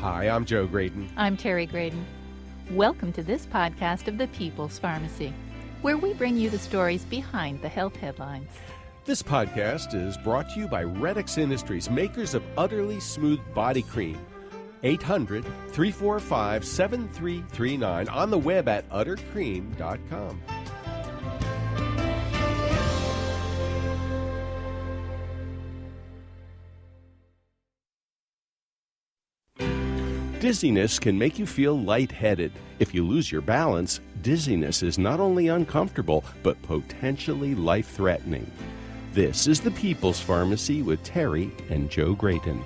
Hi, I'm Joe Graydon. I'm Terry Graydon. Welcome to this podcast of the People's Pharmacy, where we bring you the stories behind the health headlines. This podcast is brought to you by Redix Industries, makers of Utterly Smooth Body Cream. 800-345-7339, on the web at uttercream.com. Dizziness can make you feel lightheaded. If you lose your balance, dizziness is not only uncomfortable, but potentially life-threatening. This is the People's Pharmacy with Terry and Joe Graydon.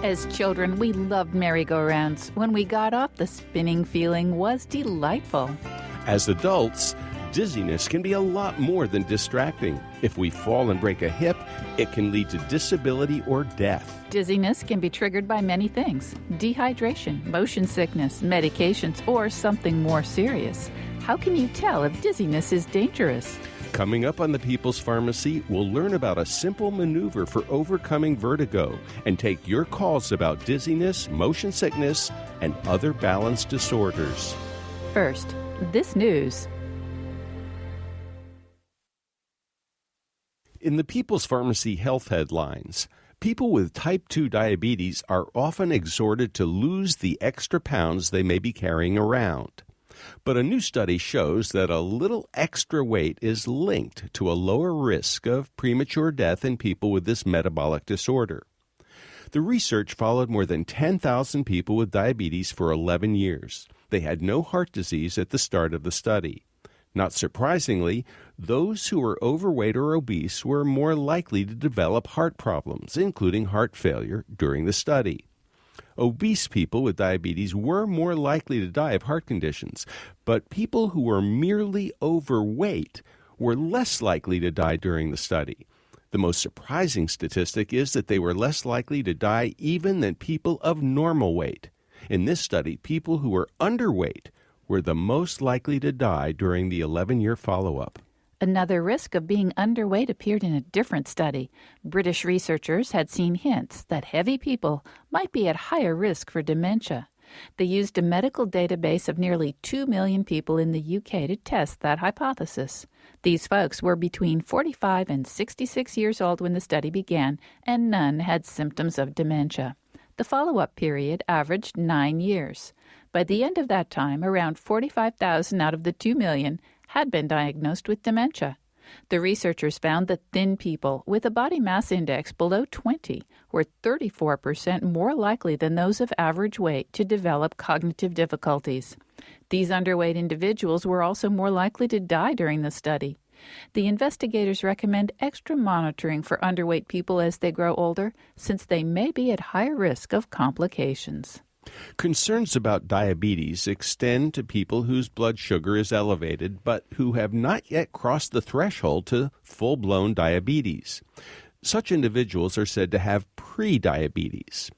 As children, we loved merry-go-rounds. When we got off, the spinning feeling was delightful. As adults, dizziness can be a lot more than distracting. If we fall and break a hip, it can lead to disability or death. Dizziness can be triggered by many things: dehydration, motion sickness, medications, or something more serious. How can you tell if dizziness is dangerous? Coming up on the People's Pharmacy, we'll learn about a simple maneuver for overcoming vertigo and take your calls about dizziness, motion sickness, and other balance disorders. First, this news. In the People's Pharmacy health headlines, people with type 2 diabetes are often exhorted to lose the extra pounds they may be carrying around. But a new study shows that a little extra weight is linked to a lower risk of premature death in people with this metabolic disorder. The research followed more than 10,000 people with diabetes for 11 years. They had no heart disease at the start of the study. Not surprisingly, those who were overweight or obese were more likely to develop heart problems, including heart failure, during the study. Obese people with diabetes were more likely to die of heart conditions, but people who were merely overweight were less likely to die during the study. The most surprising statistic is that they were less likely to die even than people of normal weight. In this study, people who were underweight were the most likely to die during the 11-year follow-up. Another risk of being underweight appeared in a different study. British researchers had seen hints that heavy people might be at higher risk for dementia. They used a medical database of nearly 2 million people in the UK to test that hypothesis. These folks were between 45 and 66 years old when the study began, and none had symptoms of dementia. The follow-up period averaged 9 years. By the end of that time, around 45,000 out of the 2 million had been diagnosed with dementia. The researchers found that thin people with a body mass index below 20 were 34% more likely than those of average weight to develop cognitive difficulties. These underweight individuals were also more likely to die during the study. The investigators recommend extra monitoring for underweight people as they grow older, since they may be at higher risk of complications. Concerns about diabetes extend to people whose blood sugar is elevated, but who have not yet crossed the threshold to full-blown diabetes. Such individuals are said to have pre-diabetes.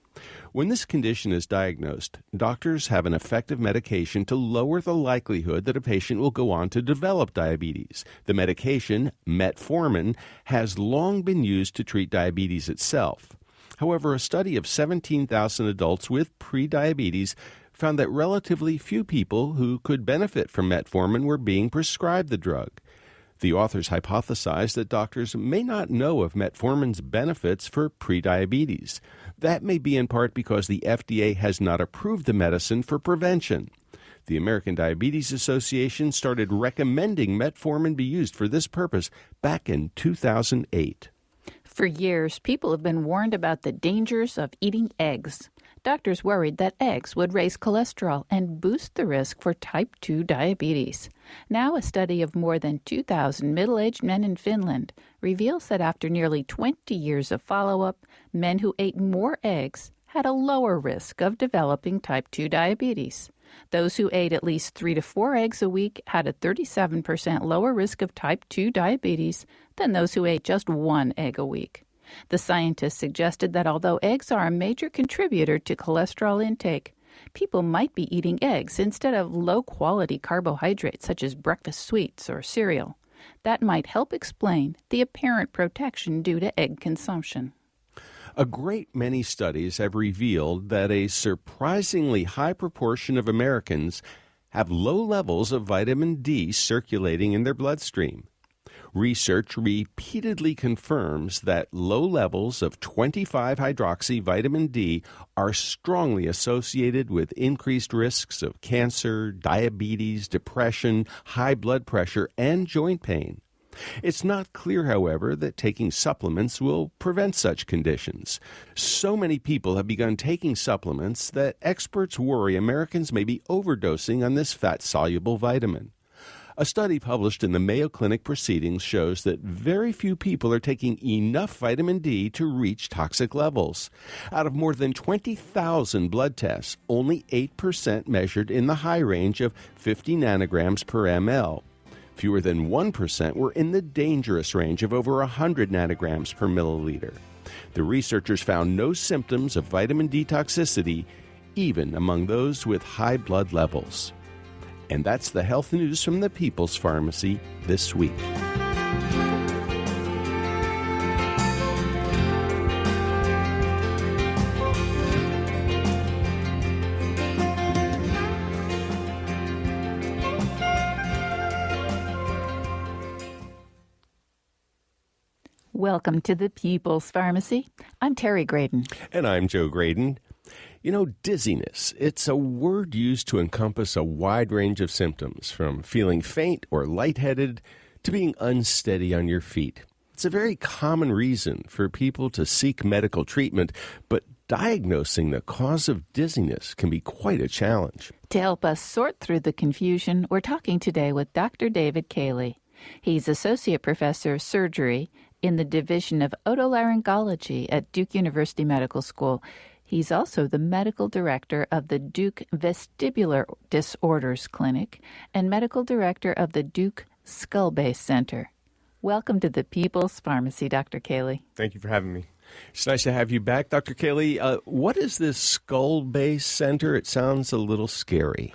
When this condition is diagnosed, doctors have an effective medication to lower the likelihood that a patient will go on to develop diabetes. The medication, metformin, has long been used to treat diabetes itself. However, a study of 17,000 adults with prediabetes found that relatively few people who could benefit from metformin were being prescribed the drug. The authors hypothesized that doctors may not know of metformin's benefits for prediabetes. That may be in part because the FDA has not approved the medicine for prevention. The American Diabetes Association started recommending metformin be used for this purpose back in 2008. For years, people have been warned about the dangers of eating eggs. Doctors worried that eggs would raise cholesterol and boost the risk for type 2 diabetes. Now, a study of more than 2,000 middle-aged men in Finland reveals that after nearly 20 years of follow-up, men who ate more eggs had a lower risk of developing type 2 diabetes. Those who ate at least 3 to 4 eggs a week had a 37% lower risk of type 2 diabetes than those who ate just 1 egg a week. The scientists suggested that although eggs are a major contributor to cholesterol intake, people might be eating eggs instead of low-quality carbohydrates such as breakfast sweets or cereal. That might help explain the apparent protection due to egg consumption. A great many studies have revealed that a surprisingly high proportion of Americans have low levels of vitamin D circulating in their bloodstream. Research repeatedly confirms that low levels of 25-hydroxy vitamin D are strongly associated with increased risks of cancer, diabetes, depression, high blood pressure, and joint pain. It's not clear, however, that taking supplements will prevent such conditions. So many people have begun taking supplements that experts worry Americans may be overdosing on this fat-soluble vitamin. A study published in the Mayo Clinic Proceedings shows that very few people are taking enough vitamin D to reach toxic levels. Out of more than 20,000 blood tests, only 8% measured in the high range of 50 nanograms per ml. Fewer than 1% were in the dangerous range of over 100 nanograms per milliliter. The researchers found no symptoms of vitamin D toxicity, even among those with high blood levels. And that's the health news from the People's Pharmacy this week. Welcome to the People's Pharmacy. I'm Terry Graydon. And I'm Joe Graydon. You know, dizziness, it's a word used to encompass a wide range of symptoms, from feeling faint or lightheaded to being unsteady on your feet. It's a very common reason for people to seek medical treatment, but diagnosing the cause of dizziness can be quite a challenge. To help us sort through the confusion, we're talking today with Dr. David Cayley. He's Associate Professor of Surgery in the Division of Otolaryngology at Duke University Medical School. He's also the Medical Director of the Duke Vestibular Disorders Clinic and Medical Director of the Duke Skull Base Center. Welcome to the People's Pharmacy, Dr. Cayley. Thank you for having me. It's nice to have you back, Dr. Cayley. What is this Skull Base Center? It sounds a little scary.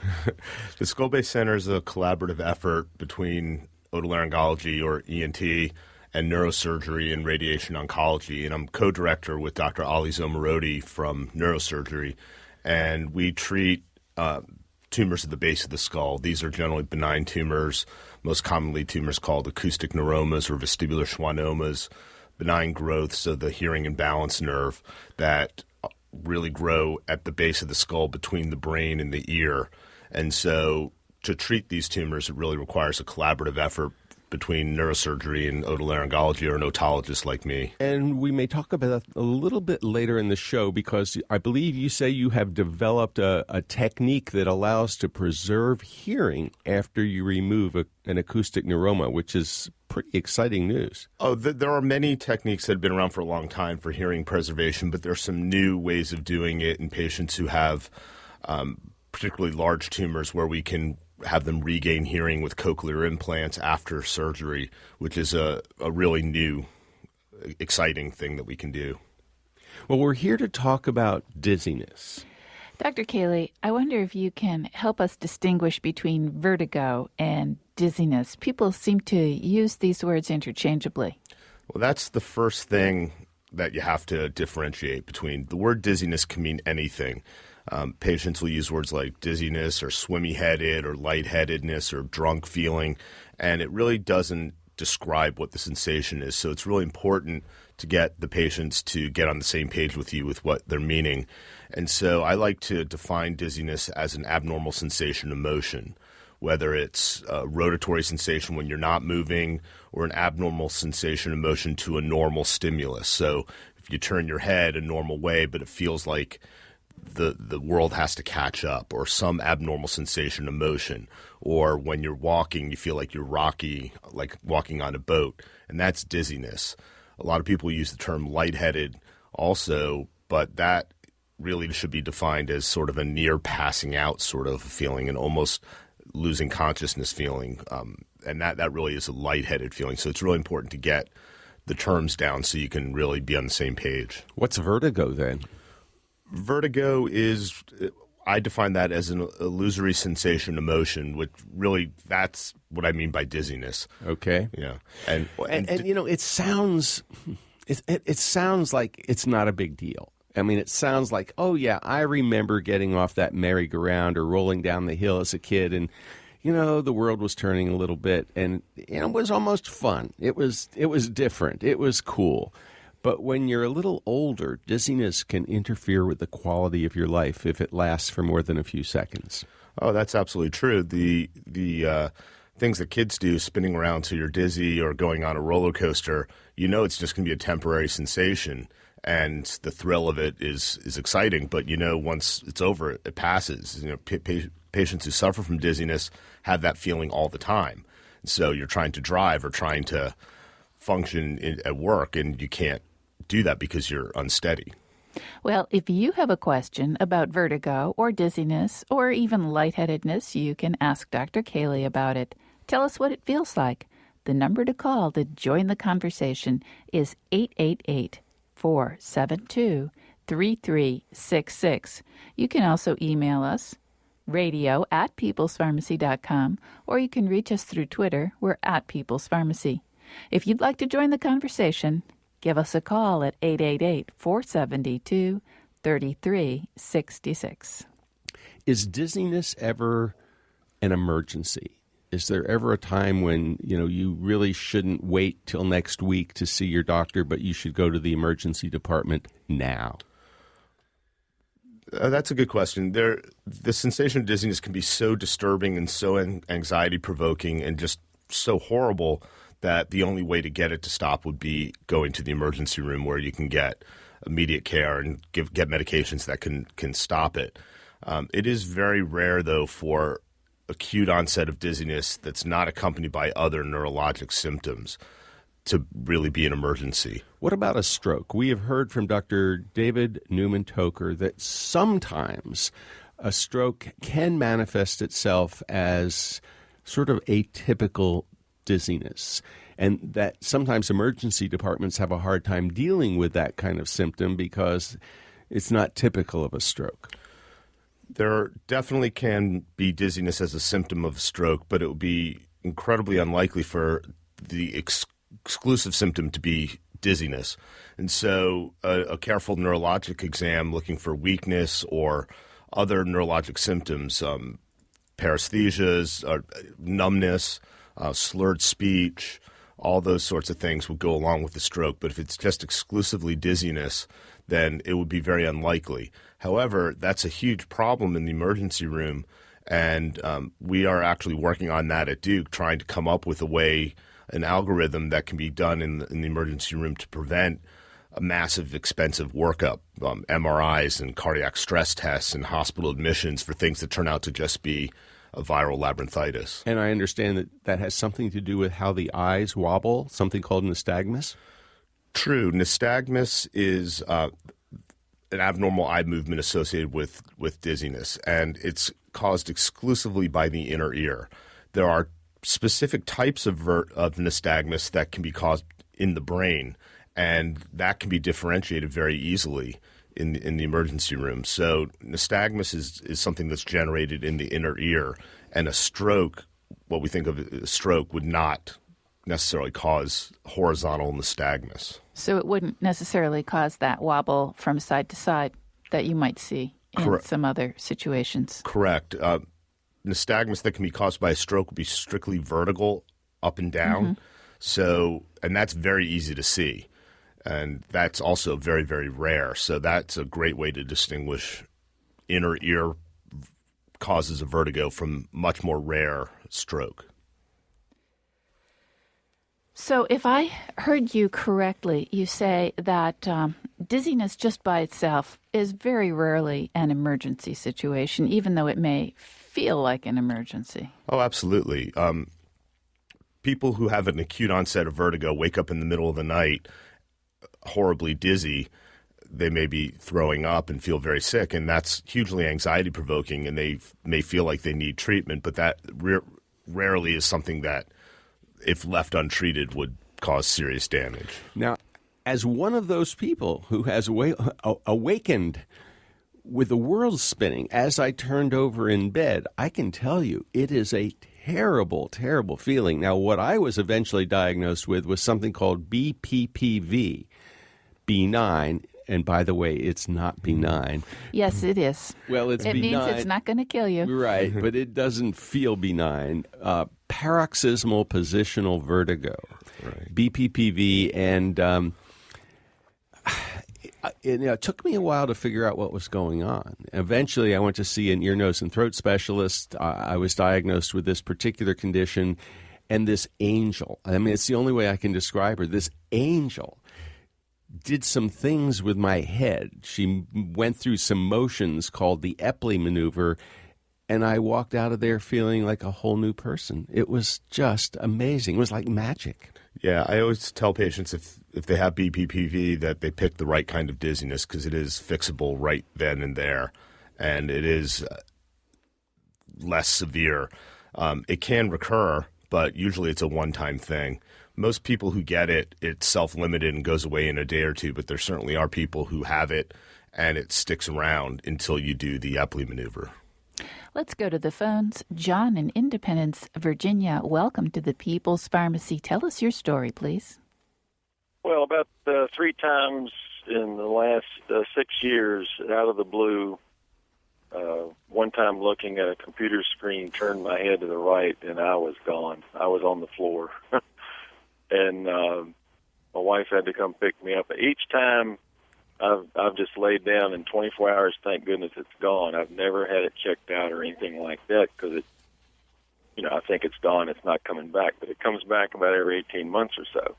The Skull Base Center is a collaborative effort between otolaryngology, or ENT, and neurosurgery and radiation oncology. And I'm co-director with Dr. Ali Zomarodi from neurosurgery. And we treat tumors at the base of the skull. These are generally benign tumors, most commonly tumors called acoustic neuromas or vestibular schwannomas, benign growths of the hearing and balance nerve that really grow at the base of the skull between the brain and the ear. And so to treat these tumors, it really requires a collaborative effort between neurosurgery and otolaryngology, or an otologist like me. And we may talk about that a little bit later in the show, because I believe you say you have developed a technique that allows to preserve hearing after you remove an acoustic neuroma, which is pretty exciting news. Oh, there are many techniques that have been around for a long time for hearing preservation, but there are some new ways of doing it in patients who have particularly large tumors, where we can have them regain hearing with cochlear implants after surgery, which is a really new, exciting thing that we can do. Well, we're here to talk about dizziness. Dr. Cayley, I wonder if you can help us distinguish between vertigo and dizziness. People seem to use these words interchangeably. Well, that's the first thing that you have to differentiate between. The word dizziness can mean anything. Patients will use words like dizziness or swimmy-headed or lightheadedness or drunk feeling, and it really doesn't describe what the sensation is. So it's really important to get the patients to get on the same page with you with what they're meaning. And so I like to define dizziness as an abnormal sensation of motion, whether it's a rotatory sensation when you're not moving or an abnormal sensation of motion to a normal stimulus. So if you turn your head a normal way, but it feels like the world has to catch up, or some abnormal sensation of motion, or when you're walking, you feel like you're rocky, like walking on a boat, and that's dizziness. A lot of people use the term lightheaded also, but that really should be defined as sort of a near passing out sort of feeling, and almost losing consciousness feeling, and that really is a lightheaded feeling. So it's really important to get the terms down so you can really be on the same page. What's vertigo then? Vertigo is, I define that as an illusory sensation emotion, which really that's what I mean by dizziness. Okay. Yeah. And it sounds it sounds like it's not a big deal. I mean, it sounds like, oh yeah, I remember getting off that merry-go-round or rolling down the hill as a kid, and the world was turning a little bit, and it was almost fun. It was different. It was cool. But when you're a little older, dizziness can interfere with the quality of your life if it lasts for more than a few seconds. Oh, that's absolutely true. The things that kids do, spinning around till you're dizzy or going on a roller coaster, it's just going to be a temporary sensation, and the thrill of it is exciting. But once it's over, it passes. Patients who suffer from dizziness have that feeling all the time. So you're trying to drive or trying to function at work, and you can't do that because you're unsteady. Well, if you have a question about vertigo or dizziness or even lightheadedness, you can ask Dr. Cayley about it. Tell us what it feels like. The number to call to join the conversation is 888-472-3366. You can also email us, radio@peoplespharmacy.com, or you can reach us through Twitter. We're @peoplespharmacy. If you'd like to join the conversation, give us a call at 888-472-3366. Is dizziness ever an emergency? Is there ever a time when, you really shouldn't wait till next week to see your doctor, but you should go to the emergency department now? That's a good question. The sensation of dizziness can be so disturbing and so anxiety-provoking and just so horrible that the only way to get it to stop would be going to the emergency room, where you can get immediate care and get medications that can stop it. It is very rare, though, for acute onset of dizziness that's not accompanied by other neurologic symptoms to really be an emergency. What about a stroke? We have heard from Dr. David Newman-Toker that sometimes a stroke can manifest itself as sort of atypical dizziness, and that sometimes emergency departments have a hard time dealing with that kind of symptom because it's not typical of a stroke. There definitely can be dizziness as a symptom of stroke, but it would be incredibly unlikely for the exclusive symptom to be dizziness. And so a careful neurologic exam looking for weakness or other neurologic symptoms, paresthesias, numbness, slurred speech, all those sorts of things would go along with the stroke. But if it's just exclusively dizziness, then it would be very unlikely. However, that's a huge problem in the emergency room, and we are actually working on that at Duke, trying to come up with an algorithm that can be done in the emergency room to prevent a massive, expensive workup, MRIs and cardiac stress tests and hospital admissions for things that turn out to just be a viral labyrinthitis. And I understand that has something to do with how the eyes wobble, something called nystagmus? True. Nystagmus is an abnormal eye movement associated with dizziness, and it's caused exclusively by the inner ear. There are specific types of nystagmus that can be caused in the brain, and that can be differentiated very easily in the emergency room. So nystagmus is something that's generated in the inner ear, and a stroke, what we think of as a stroke, would not necessarily cause horizontal nystagmus. So it wouldn't necessarily cause that wobble from side to side that you might see in some other situations. Correct. Nystagmus that can be caused by a stroke would be strictly vertical, up and down. Mm-hmm. So, and that's very easy to see. And that's also very, very rare. So that's a great way to distinguish inner ear causes of vertigo from much more rare stroke. So if I heard you correctly, you say that dizziness just by itself is very rarely an emergency situation, even though it may feel like an emergency. Oh, absolutely. People who have an acute onset of vertigo wake up in the middle of the night horribly dizzy. They may be throwing up and feel very sick, and that's hugely anxiety-provoking, and they may feel like they need treatment, but that rarely is something that, if left untreated, would cause serious damage. Now, as one of those people who has awakened with the world spinning, as I turned over in bed, I can tell you it is a terrible, terrible feeling. Now, what I was eventually diagnosed with was something called BPPV, benign. And by the way, it's not benign. Yes, it is. Well, it's benign. It means it's not going to kill you. Right, but it doesn't feel benign. Paroxysmal positional vertigo, right. BPPV, and it took me a while to figure out what was going on. Eventually, I went to see an ear, nose, and throat specialist. I was diagnosed with this particular condition, and this angel, I mean, it's the only way I can describe her, this angel did some things with my head. She went through some motions called the Epley maneuver, and I walked out of there feeling like a whole new person. It was just amazing. It was like magic. Yeah, I always tell patients if they have BPPV that they pick the right kind of dizziness because it is fixable right then and there, and it is less severe. It can recur, but usually it's a one-time thing. Most people who get it, it's self-limited and goes away in a day or two, but there certainly are people who have it and it sticks around until you do the Epley maneuver. Let's go to the phones. John in Independence, Virginia, welcome to the People's Pharmacy. Tell us your story, please. Well, about 3 times in the last 6 years, out of the blue, one time looking at a computer screen, turned my head to the right, and I was gone. I was on the floor. And my wife had to come pick me up. Each time I've just laid down in 24 hours, thank goodness it's gone. I've never had it checked out or anything like that because I think it's gone, it's not coming back. But it comes back about every 18 months or so.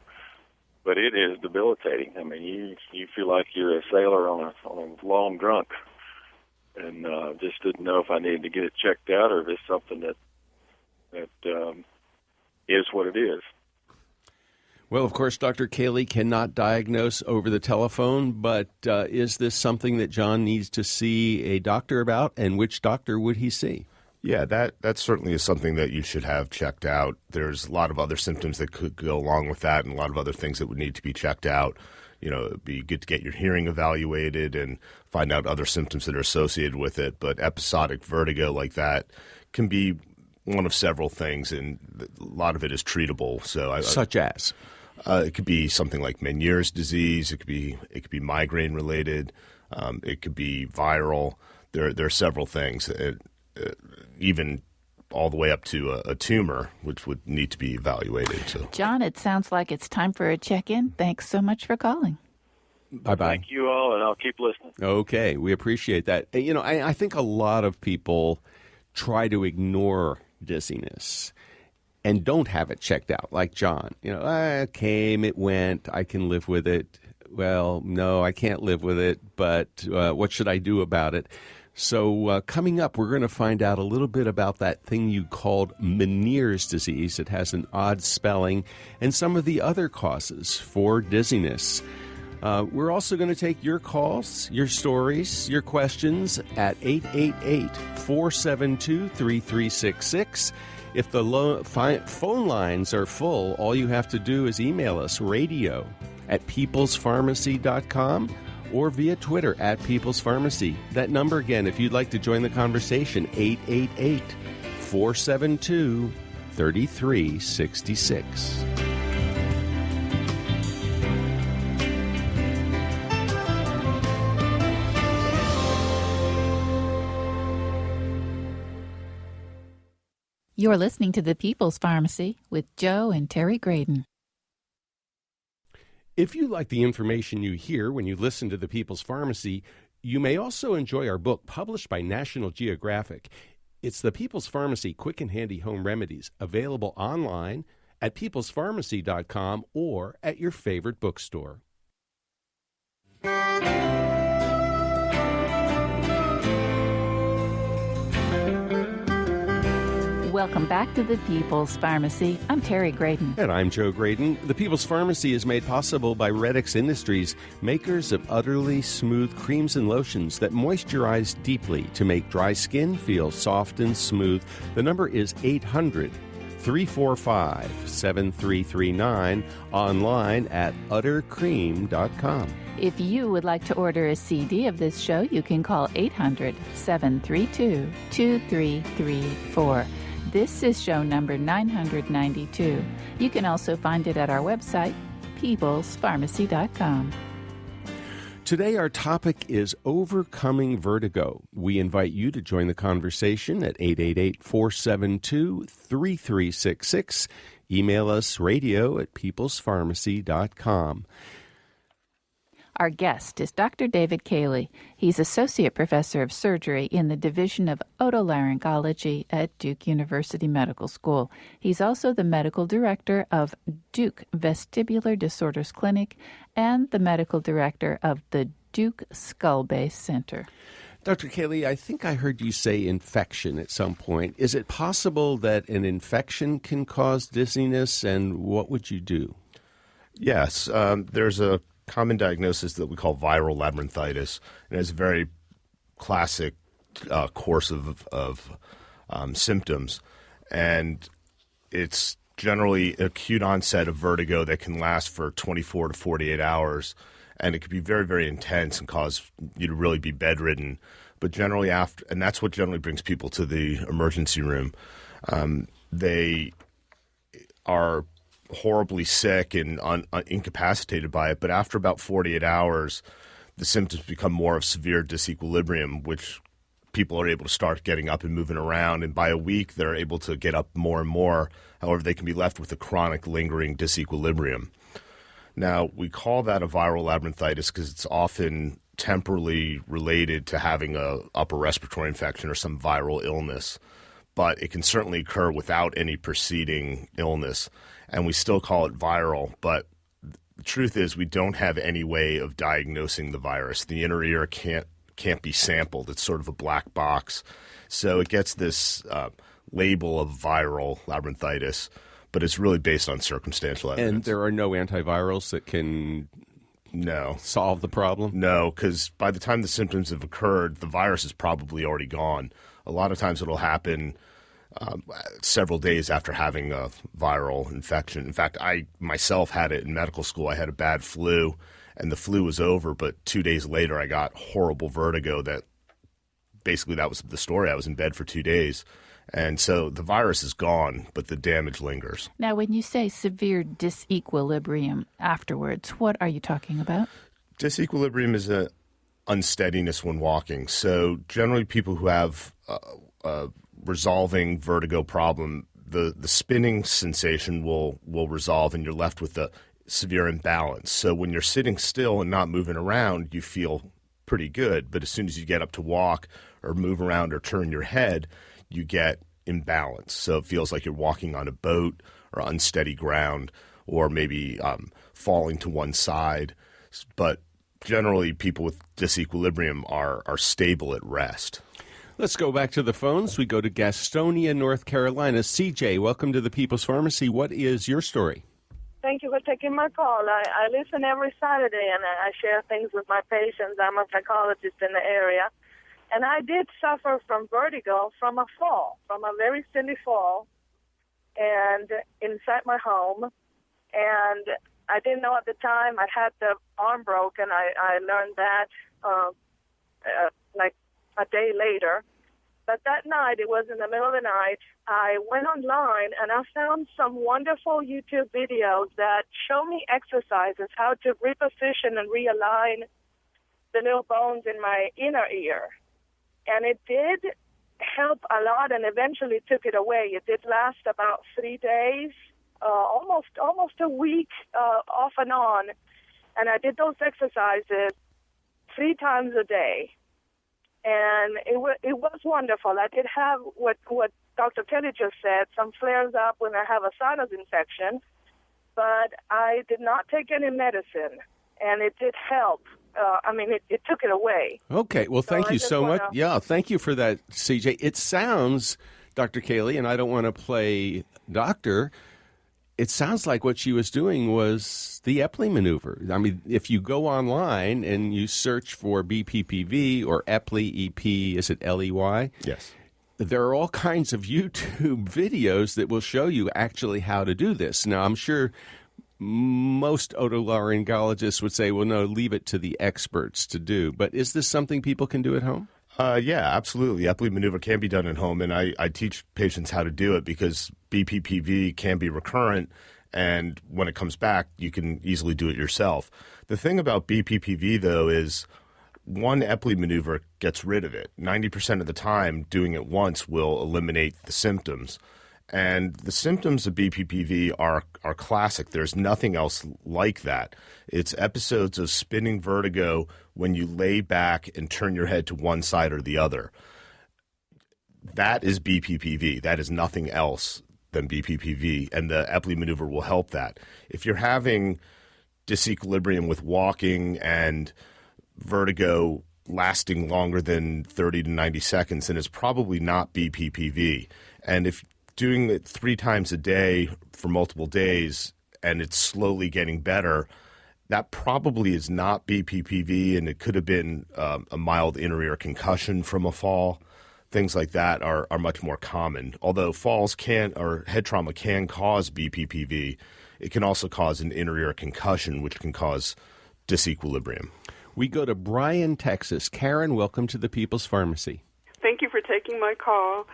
But it is debilitating. I mean, you feel like you're a sailor on a long drunk. And just didn't know if I needed to get it checked out or if it's something that is what it is. Well, of course, Dr. Cayley cannot diagnose over the telephone, but is this something that John needs to see a doctor about, and which doctor would he see? Yeah, that certainly is something that you should have checked out. There's a lot of other symptoms that could go along with that and a lot of other things that would need to be checked out. It'd be good to get your hearing evaluated and find out other symptoms that are associated with it. But episodic vertigo like that can be one of several things, and a lot of it is treatable. Such as? It could be something like Meniere's disease. It could be migraine related. It could be viral. There are several things, even all the way up to a tumor, which would need to be evaluated. So, John, it sounds like it's time for a check-in. Thanks so much for calling. Bye-bye. Thank you all, and I'll keep listening. Okay, we appreciate that. I think a lot of people try to ignore dizziness and don't have it checked out, like John. It came, it went, I can live with it. Well, no, I can't live with it, but what should I do about it? So coming up, we're going to find out a little bit about that thing you called Meniere's disease. It has an odd spelling, and some of the other causes for dizziness. We're also going to take your calls, your stories, your questions at 888-472-3366. If the phone lines are full, all you have to do is email us, radio@peoplespharmacy.com, or via Twitter @peoplespharmacy. That number again, if you'd like to join the conversation, 888-472-3366. You're listening to the People's Pharmacy with Joe and Terry Graydon. If you like the information you hear when you listen to the People's Pharmacy, you may also enjoy our book published by National Geographic. It's the People's Pharmacy Quick and Handy Home Remedies, available online at peoplespharmacy.com or at your favorite bookstore. Welcome back to the People's Pharmacy. I'm Terry Graydon. And I'm Joe Graydon. The People's Pharmacy is made possible by Redix Industries, makers of utterly smooth creams and lotions that moisturize deeply to make dry skin feel soft and smooth. The number is 800 345-7339, online at uttercream.com. If you would like to order a CD of this show, you can call 800-732-2334. This is show number 992. You can also find it at our website, peoplespharmacy.com. Today, our topic is overcoming vertigo. We invite you to join the conversation at 888-472-3366. Email us radio@peoplespharmacy.com. Our guest is Dr. David Cayley. He's Associate Professor of Surgery in the Division of Otolaryngology at Duke University Medical School. He's also the Medical Director of Duke Vestibular Disorders Clinic and the Medical Director of the Duke Skull Base Center. Dr. Cayley, I think I heard you say infection at some point. Is it possible that an infection can cause dizziness, and what would you do? Yes, there's a common diagnosis that we call viral labyrinthitis, and it's a very classic course of symptoms, and it's generally acute onset of vertigo that can last for 24 to 48 hours, and it can be very, very intense and cause you to really be bedridden. But generally after, and that's what generally brings people to the emergency room. They are horribly sick and incapacitated by it, but after about 48 hours, the symptoms become more of severe disequilibrium, which people are able to start getting up and moving around, and by a week, they're able to get up more and more. However, they can be left with a chronic lingering disequilibrium. Now, we call that a viral labyrinthitis because it's often temporally related to having a upper respiratory infection or some viral illness, but it can certainly occur without any preceding illness, and we still call it viral. But the truth is we don't have any way of diagnosing the virus. The inner ear can't be sampled. It's sort of a black box. So it gets this label of viral labyrinthitis, but it's really based on circumstantial evidence. And there are no antivirals that can solve the problem? No, because by the time the symptoms have occurred, the virus is probably already gone. A lot of times it'll happen several days after having a viral infection. In fact, I myself had it in medical school. I had a bad flu, and the flu was over, but 2 days later I got horrible vertigo that basically that was the story. I was in bed for 2 days. And so the virus is gone, but the damage lingers. Now, when you say severe disequilibrium afterwards, what are you talking about? Disequilibrium is an unsteadiness when walking. So generally people who have a resolving vertigo problem, the spinning sensation will resolve and you're left with a severe imbalance. So when you're sitting still and not moving around, you feel pretty good. But as soon as you get up to walk or move around or turn your head, you get imbalance. So it feels like you're walking on a boat or unsteady ground or maybe falling to one side. But generally, people with disequilibrium are stable at rest. Let's go back to the phones. We go to Gastonia, North Carolina. CJ, welcome to the People's Pharmacy. What is your story? Thank you for taking my call. I listen every Saturday, and I share things with my patients. I'm a psychologist in the area. And I did suffer from vertigo from a fall, from a very silly fall, and inside my home. And I didn't know at the time. I had the arm broken. I learned that like a day later. But that night, it was in the middle of the night, I went online and I found some wonderful YouTube videos that show me exercises, how to reposition and realign the little bones in my inner ear. And it did help a lot and eventually took it away. It did last about 3 days, almost a week off and on. And I did those exercises 3 times a day. And it was wonderful. I did have what Dr. Kelly just said, some flares up when I have a sinus infection, but I did not take any medicine, and it did help. It took it away. Okay, well, thank you so much. Yeah, thank you for that, CJ. It sounds, Dr. Cayley, and I don't want to play doctor, it sounds like what she was doing was the Epley maneuver. I mean, if you go online and you search for BPPV or Epley, EP, is it LEY? Yes. there are all kinds of YouTube videos that will show you actually how to do this. Now, I'm sure most otolaryngologists would say, well, no, leave it to the experts to do. But is this something people can do at home? Yeah, absolutely. Epley maneuver can be done at home, and I teach patients how to do it because BPPV can be recurrent, and when it comes back, you can easily do it yourself. The thing about BPPV, though, is one Epley maneuver gets rid of it. 90% of the time, doing it once will eliminate the symptoms. And the symptoms of BPPV are classic. There's nothing else like that. It's episodes of spinning vertigo when you lay back and turn your head to one side or the other. That is BPPV. That is nothing else than BPPV, and the Epley maneuver will help that. If you're having disequilibrium with walking and vertigo lasting longer than 30 to 90 seconds, then it's probably not BPPV. And if doing it 3 times a day for multiple days and it's slowly getting better, that probably is not BPPV, and it could have been a mild inner ear concussion from a fall. Things like that are much more common. Although falls or head trauma can cause BPPV, it can also cause an inner ear concussion, which can cause disequilibrium. We go to Bryan, Texas. Karen, welcome to the People's Pharmacy. Thank you for taking my call.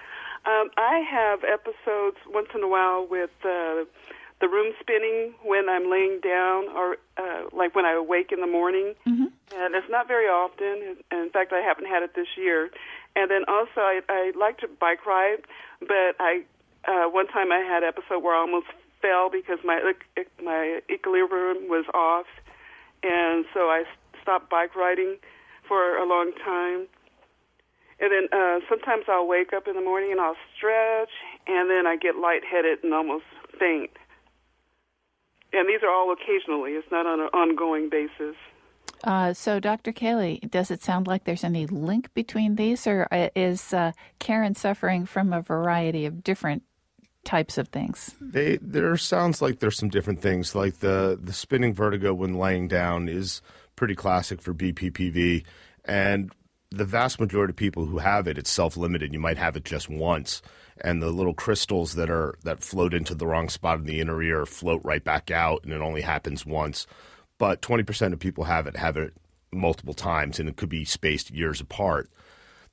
I have episodes once in a while with the room spinning when I'm laying down or like when I awake in the morning. Mm-hmm. And it's not very often. And in fact, I haven't had it this year. And then also I like to bike ride, but one time I had an episode where I almost fell because my equilibrium was off. And so I stopped bike riding for a long time. And then sometimes I'll wake up in the morning and I'll stretch, and then I get lightheaded and almost faint. And these are all occasionally. It's not on an ongoing basis. So, Dr. Cayley, does it sound like there's any link between these, or is Karen suffering from a variety of different types of things? There sounds like there's some different things. Like the spinning vertigo when laying down is pretty classic for BPPV, and the vast majority of people who have it, it's self-limited. You might have it just once, and the little crystals that float into the wrong spot in the inner ear float right back out, and it only happens once. But 20% of people have it multiple times, and it could be spaced years apart.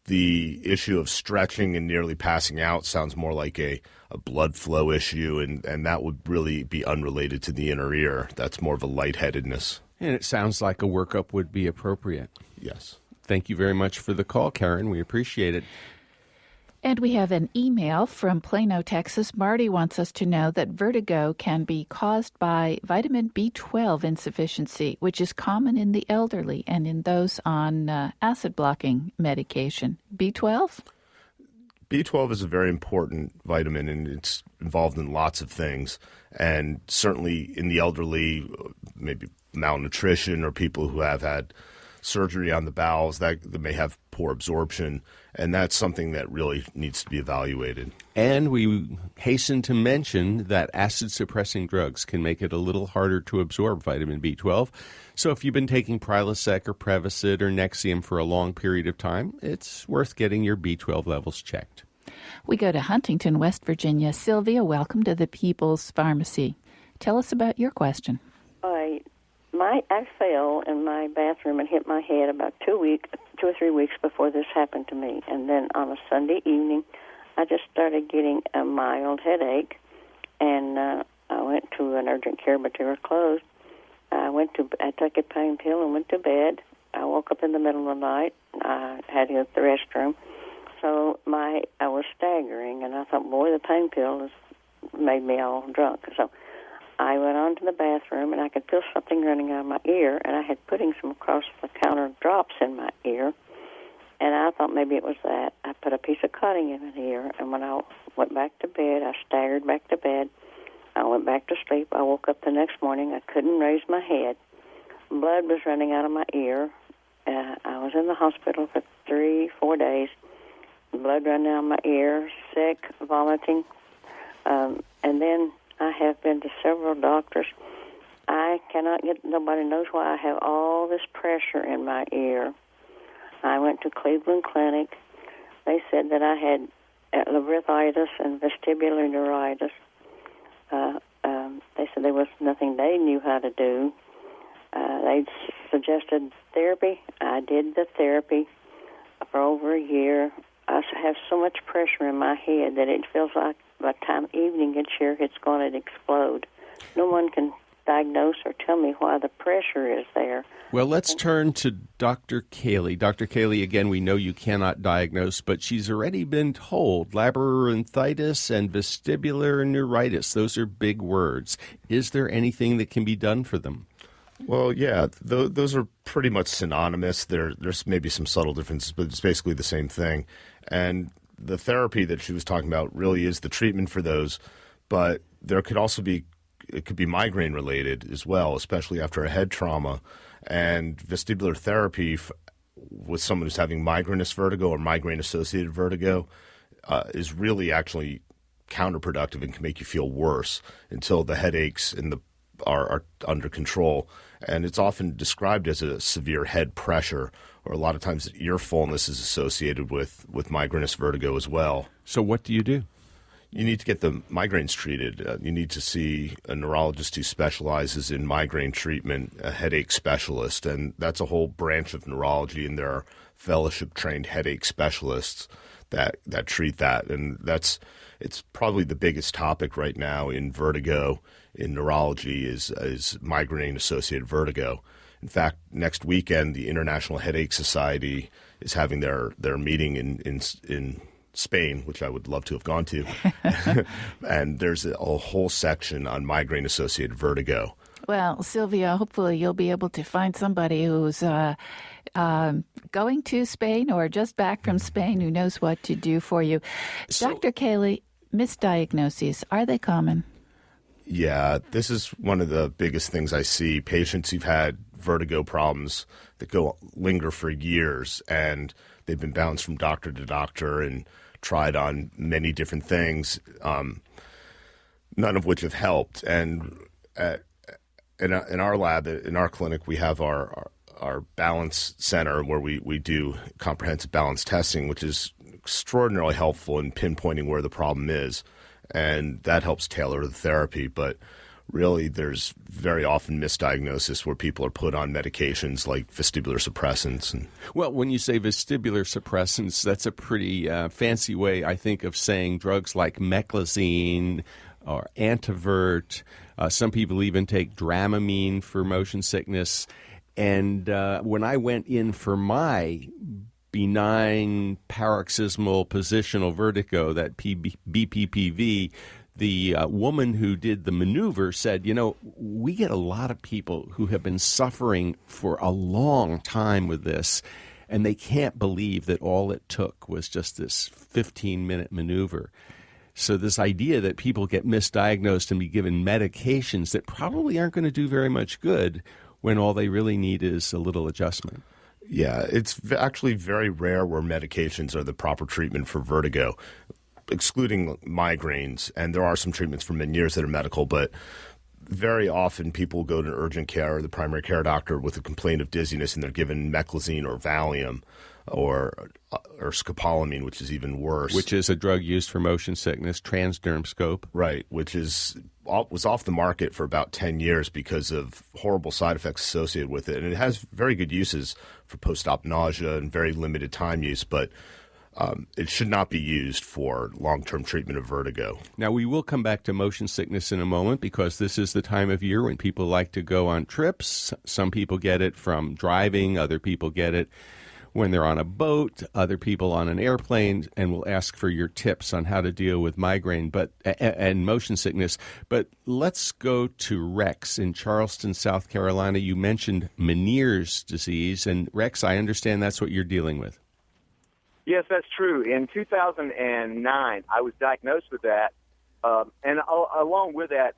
The issue of stretching and nearly passing out sounds more like a blood flow issue, and that would really be unrelated to the inner ear. That's more of a lightheadedness. And it sounds like a workup would be appropriate. Yes. Thank you very much for the call, Karen. We appreciate it. And we have an email from Plano, Texas. Marty wants us to know that vertigo can be caused by vitamin B12 insufficiency, which is common in the elderly and in those on acid-blocking medication. B12? B12 is a very important vitamin, and it's involved in lots of things. And certainly in the elderly, maybe malnutrition or people who have had surgery on the bowels that may have poor absorption, and that's something that really needs to be evaluated. And we hasten to mention that acid-suppressing drugs can make it a little harder to absorb vitamin B12. So if you've been taking Prilosec or Prevacid or Nexium for a long period of time, it's worth getting your B12 levels checked. We go to Huntington, West Virginia. Sylvia, welcome to the People's Pharmacy. Tell us about your question. I fell in my bathroom and hit my head about 2 or 3 weeks before this happened to me. And then on a Sunday evening, I just started getting a mild headache, and I went to an urgent care, but they were closed. I took a pain pill and went to bed. I woke up in the middle of the night. I had to go to the restroom. So I was staggering, and I thought, boy, the pain pill has made me all drunk. So I went on to the bathroom, and I could feel something running out of my ear, and I had putting some across-the-counter drops in my ear, and I thought maybe it was that. I put a piece of cotton in my ear, and when I went back to bed, I staggered back to bed. I went back to sleep. I woke up the next morning. I couldn't raise my head. Blood was running out of my ear. I was in the hospital for 3-4 days. Blood running out of my ear, sick, vomiting, and then I have been to several doctors. I cannot nobody knows why I have all this pressure in my ear. I went to Cleveland Clinic. They said that I had labyrinthitis and vestibular neuritis. They said there was nothing they knew how to do. They suggested therapy. I did the therapy for over a year. I have so much pressure in my head that it feels like by the time evening gets here, it's going to explode. No one can diagnose or tell me why the pressure is there. Well, let's turn to Dr. Cayley. Dr. Cayley, again, we know you cannot diagnose, but she's already been told labyrinthitis and vestibular neuritis. Those are big words. Is there anything that can be done for them? Well, yeah, those are pretty much synonymous. There's maybe some subtle differences, but it's basically the same thing. And the therapy that she was talking about really is the treatment for those, but there could also be, it could be migraine related as well, especially after a head trauma. And vestibular therapy with someone who's having migrainous vertigo or migraine-associated vertigo is really actually counterproductive and can make you feel worse until the headaches are under control. And it's often described as a severe head pressure, or a lot of times ear fullness is associated with migrainous vertigo as well. So what do you do? You need to get the migraines treated. You need to see a neurologist who specializes in migraine treatment, a headache specialist, and that's a whole branch of neurology, and there are fellowship-trained headache specialists that treat that. And it's probably the biggest topic right now in vertigo, in neurology, is migraine-associated vertigo. In fact, next weekend, the International Headache Society is having their meeting in Spain, which I would love to have gone to. And there's a whole section on migraine-associated vertigo. Well, Sylvia, hopefully you'll be able to find somebody who's going to Spain or just back from Spain who knows what to do for you. So, Dr. Cayley, misdiagnoses, are they common? Yeah, this is one of the biggest things I see. Patients who've had vertigo problems that linger for years, and they've been bounced from doctor to doctor and tried on many different things, none of which have helped. And in our lab, in our clinic, we have our balance center where we do comprehensive balance testing, which is extraordinarily helpful in pinpointing where the problem is. And that helps tailor the therapy. But really, there's very often misdiagnosis where people are put on medications like vestibular suppressants. Well, when you say vestibular suppressants, that's a pretty fancy way, I think, of saying drugs like meclizine or Antivert. Some people even take Dramamine for motion sickness. And when I went in for my benign paroxysmal positional vertigo, that BPPV, the woman who did the maneuver said, we get a lot of people who have been suffering for a long time with this, and they can't believe that all it took was just this 15-minute maneuver. So this idea that people get misdiagnosed and be given medications that probably aren't going to do very much good when all they really need is a little adjustment. Yeah, it's actually very rare where medications are the proper treatment for vertigo, excluding migraines. And there are some treatments for Meniere's that are medical, but very often people go to urgent care or the primary care doctor with a complaint of dizziness, and they're given meclizine or Valium or scopolamine, which is even worse. Which is a drug used for motion sickness, transderm scope. Right, which was off the market for about 10 years because of horrible side effects associated with it. And it has very good uses for post-op nausea and very limited time use, but it should not be used for long-term treatment of vertigo. Now, we will come back to motion sickness in a moment because this is the time of year when people like to go on trips. Some people get it from driving. Other people get it when they're on a boat, other people on an airplane, and we'll ask for your tips on how to deal with migraine and motion sickness. But let's go to Rex in Charleston, South Carolina. You mentioned Meniere's disease, and Rex, I understand that's what you're dealing with. Yes, that's true. In 2009, I was diagnosed with that, and along with that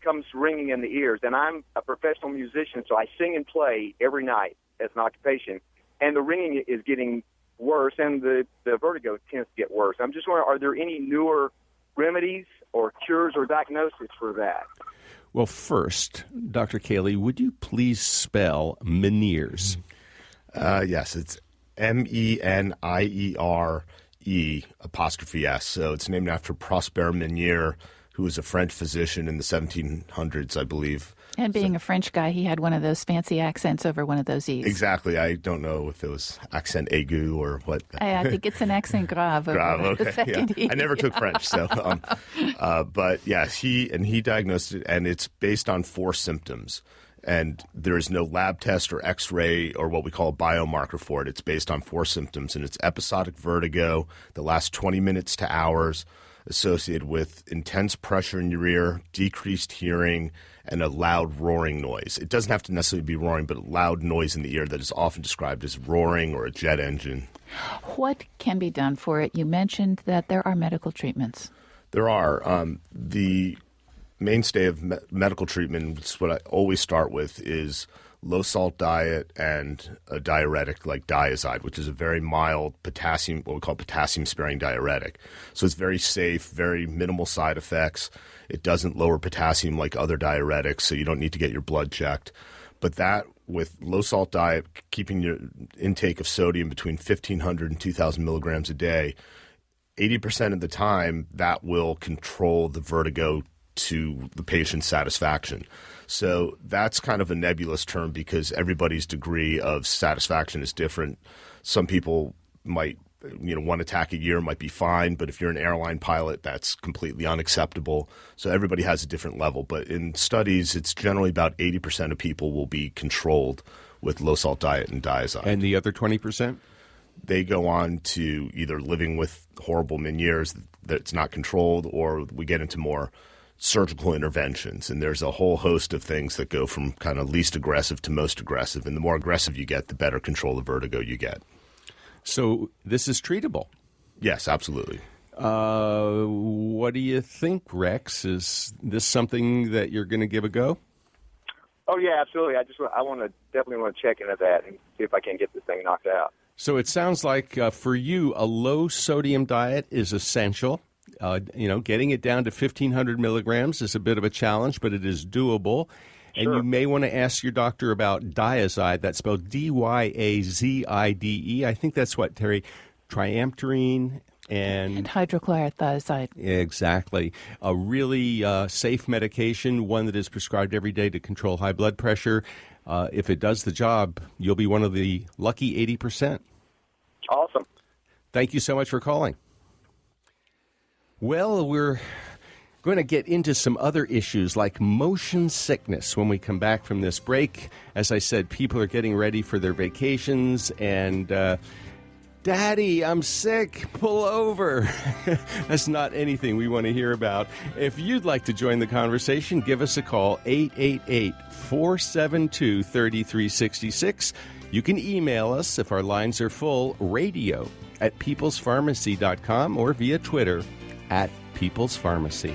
comes ringing in the ears. And I'm a professional musician, so I sing and play every night as an occupation, and the ringing is getting worse, and the vertigo tends to get worse. I'm just wondering, are there any newer remedies or cures or diagnosis for that? Well, first, Dr. Cayley, would you please spell Meniere's? Yes, it's Menieres, E''S. So it's named after Prosper Ménière, who was a French physician in the 1700s, I believe. And being a French guy, he had one of those fancy accents over one of those E's. Exactly. I don't know if it was accent aigu or what. I think it's an accent grave. Grave, okay. The second E. I never took French, so. But yes, he diagnosed it, and it's based on 4 symptoms. And there is no lab test or X-ray or what we call a biomarker for it. It's based on 4 symptoms, and it's episodic vertigo that lasts 20 minutes to hours, associated with intense pressure in your ear, decreased hearing, and a loud roaring noise. It doesn't have to necessarily be roaring, but a loud noise in the ear that is often described as roaring or a jet engine. What can be done for it? You mentioned that there are medical treatments. There are. The mainstay of medical treatment, which is what I always start with, is low-salt diet and a diuretic like Diazide, which is a very mild potassium, what we call potassium-sparing diuretic. So it's very safe, very minimal side effects. It doesn't lower potassium like other diuretics, so you don't need to get your blood checked. But that, with low-salt diet, keeping your intake of sodium between 1,500 and 2,000 milligrams a day, 80% of the time that will control the vertigo to the patient's satisfaction. So that's kind of a nebulous term because everybody's degree of satisfaction is different. Some people might, one attack a year might be fine, but if you're an airline pilot, that's completely unacceptable. So everybody has a different level. But in studies, it's generally about 80% of people will be controlled with low-salt diet and Diazide. And the other 20%? They go on to either living with horrible Ménière's that's not controlled, or we get into more surgical interventions, and there's a whole host of things that go from kind of least aggressive to most aggressive, and the more aggressive you get, the better control of vertigo you get. So this is treatable? Yes, absolutely. What do you think, Rex? Is this something that you're going to give a go? Oh, yeah, absolutely. I definitely want to check into that and see if I can get this thing knocked out. So it sounds like for you, a low-sodium diet is essential. Getting it down to 1,500 milligrams is a bit of a challenge, but it is doable. And Sure. you may want to ask your doctor about Diazide. That's spelled Dyazide. I think that's what, Terry? Triamterene and hydrochlorothiazide. Exactly. A really safe medication, one that is prescribed every day to control high blood pressure. If it does the job, you'll be one of the lucky 80%. Awesome. Thank you so much for calling. Well, we're going to get into some other issues like motion sickness when we come back from this break. As I said, people are getting ready for their vacations and, Daddy, I'm sick. Pull over. That's not anything we want to hear about. If you'd like to join the conversation, give us a call, 888-472-3366. You can email us if our lines are full, radio@peoplespharmacy.com or via Twitter @peoplespharmacy.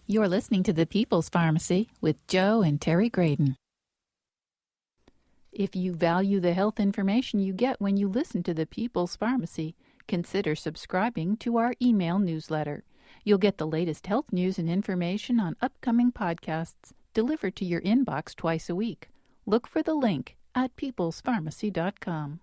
You're listening to The People's Pharmacy with Joe and Terry Graydon. If you value the health information you get when you listen to The People's Pharmacy, consider subscribing to our email newsletter. You'll get the latest health news and information on upcoming podcasts delivered to your inbox twice a week. Look for the link at peoplespharmacy.com.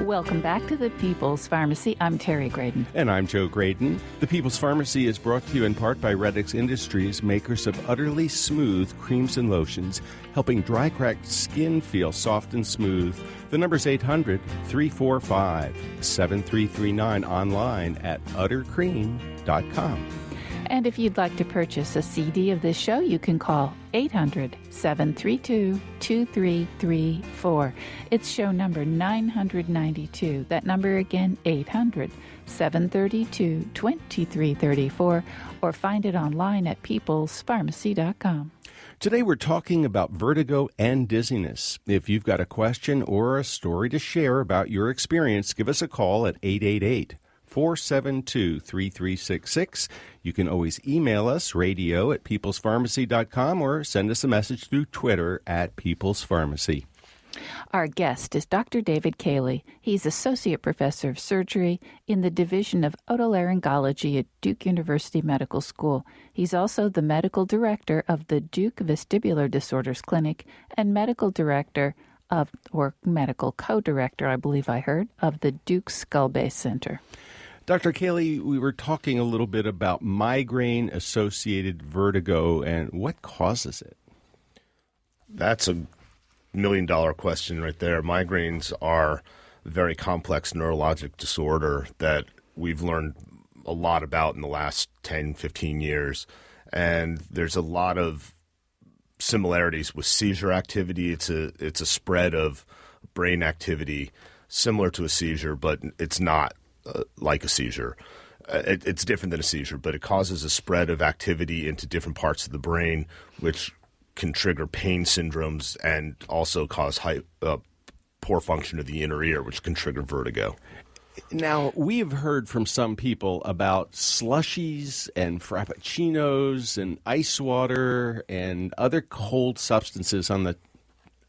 Welcome back to The People's Pharmacy. I'm Terry Graydon. And I'm Joe Graydon. The People's Pharmacy is brought to you in part by Redix Industries, makers of utterly smooth creams and lotions, helping dry, cracked skin feel soft and smooth. The number's 800-345-7339, online at uttercream.com. And if you'd like to purchase a CD of this show, you can call 800-732-2334. It's show number 992. That number again, 800-732-2334, or find it online at peoplespharmacy.com. Today we're talking about vertigo and dizziness. If you've got a question or a story to share about your experience, give us a call at 888 888-472-3366. You can always email us, radio@peoplespharmacy.com, or send us a message through Twitter @peoplespharmacy. Our guest is Dr. David Cayley. He's Associate Professor of Surgery in the Division of Otolaryngology at Duke University Medical School. He's also the Medical Director of the Duke Vestibular Disorders Clinic and Medical Director or Medical Co-Director, I believe I heard, of the Duke Skull Base Center. Dr. Cayley, we were talking a little bit about migraine-associated vertigo and what causes it. That's a million-dollar question right there. Migraines are a very complex neurologic disorder that we've learned a lot about in the last 10, 15 years. And there's a lot of similarities with seizure activity. It's a spread of brain activity similar to a seizure, but it's not like a seizure. It's different than a seizure, but it causes a spread of activity into different parts of the brain, which can trigger pain syndromes and also cause poor function of the inner ear, which can trigger vertigo. Now, we've heard from some people about slushies and frappuccinos and ice water and other cold substances on the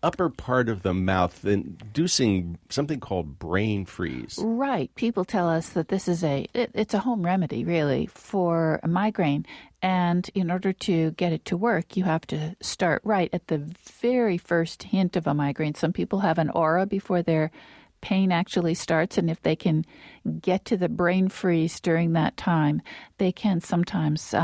upper part of the mouth inducing something called brain freeze. Right. People tell us that this is it's a home remedy, really, for a migraine. And in order to get it to work, you have to start right at the very first hint of a migraine. Some people have an aura before their pain actually starts, and if they can get to the brain freeze during that time, they can sometimes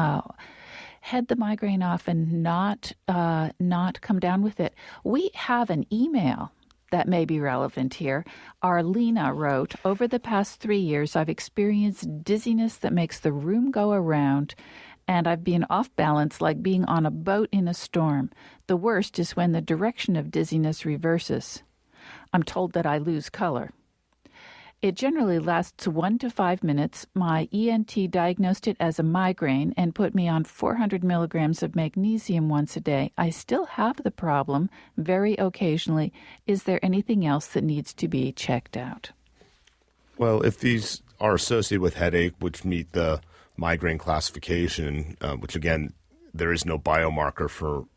head the migraine off and not come down with it. We have an email that may be relevant here. Arlena wrote, "Over the past 3 years, I've experienced dizziness that makes the room go around, and I've been off balance like being on a boat in a storm. The worst is when the direction of dizziness reverses. I'm told that I lose color. It generally lasts 1 to 5 minutes. My ENT diagnosed it as a migraine and put me on 400 milligrams of magnesium once a day. I still have the problem very occasionally. Is there anything else that needs to be checked out?" Well, if these are associated with headache, which meet the migraine classification, which again, there is no biomarker for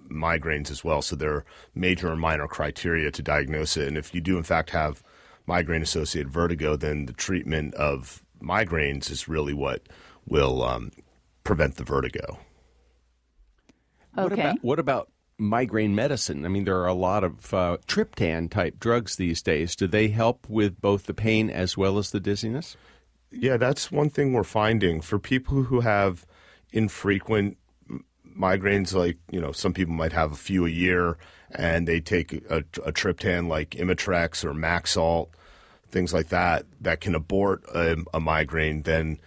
migraines as well, so there are major and minor criteria to diagnose it. And if you do in fact have migraine-associated vertigo, then the treatment of migraines is really what will prevent the vertigo. Okay. What about migraine medicine? I mean, there are a lot of triptan-type drugs these days. Do they help with both the pain as well as the dizziness? Yeah, that's one thing we're finding. For people who have infrequent migraines, like, some people might have a few a year, and they take a triptan like Imitrex or Maxalt, things like that can abort a migraine, then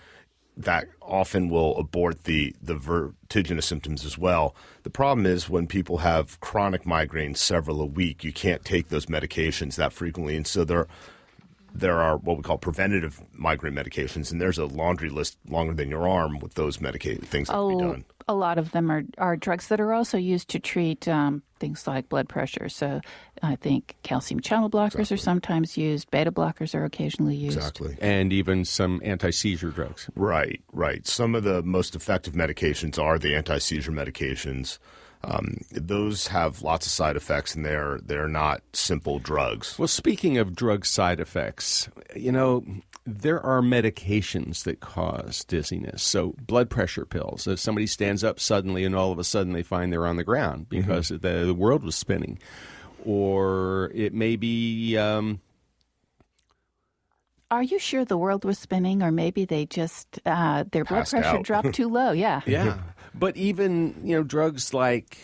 that often will abort the vertiginous symptoms as well. The problem is when people have chronic migraines, several a week, you can't take those medications that frequently, and so there are what we call preventative migraine medications, and there's a laundry list longer than your arm with those things that can be done. A lot of them are drugs that are also used to treat things like blood pressure. So I think calcium channel blockers are sometimes used. Beta blockers are occasionally used. Exactly. And even some anti-seizure drugs. Right. Some of the most effective medications are the anti-seizure medications. Those have lots of side effects, and they're not simple drugs. Well, speaking of drug side effects, there are medications that cause dizziness. So blood pressure pills. If somebody stands up suddenly and all of a sudden they find they're on the ground because the world was spinning. Or it may be... Are you sure the world was spinning, or maybe they just, their blood pressure dropped too low? Yeah. Yeah. But even, drugs like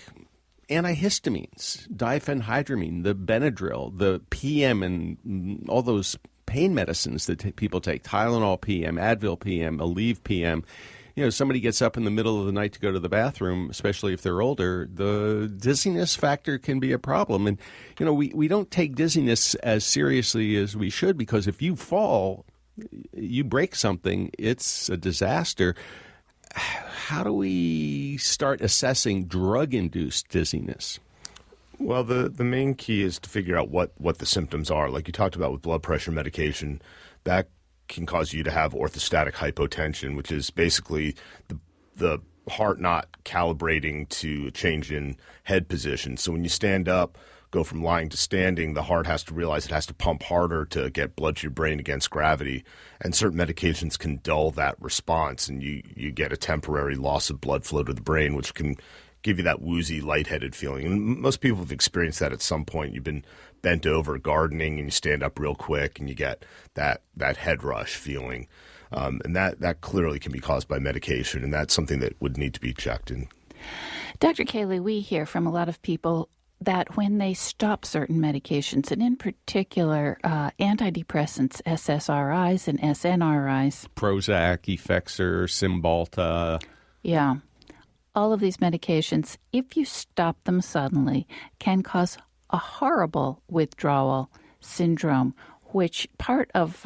antihistamines, diphenhydramine, the Benadryl, the PM, and all those pain medicines that people take, Tylenol PM, Advil PM, Aleve PM. Somebody gets up in the middle of the night to go to the bathroom, especially if they're older, the dizziness factor can be a problem. And, we don't take dizziness as seriously as we should, because if you fall, you break something, it's a disaster. How do we start assessing drug-induced dizziness? Well, the main key is to figure out what the symptoms are. Like you talked about with blood pressure medication, that can cause you to have orthostatic hypotension, which is basically the heart not calibrating to a change in head position. So when you stand up, go from lying to standing, the heart has to realize it has to pump harder to get blood to your brain against gravity. And certain medications can dull that response, and you get a temporary loss of blood flow to the brain, which can give you that woozy, lightheaded feeling. And most people have experienced that at some point. You've been bent over gardening, and you stand up real quick, and you get that head rush feeling. And that clearly can be caused by medication, and that's something that would need to be checked in. Dr. Cayley, we hear from a lot of people that when they stop certain medications, and in particular antidepressants, SSRIs and SNRIs. Prozac, Effexor, Cymbalta. Yeah. All of these medications, if you stop them suddenly, can cause a horrible withdrawal syndrome, which part of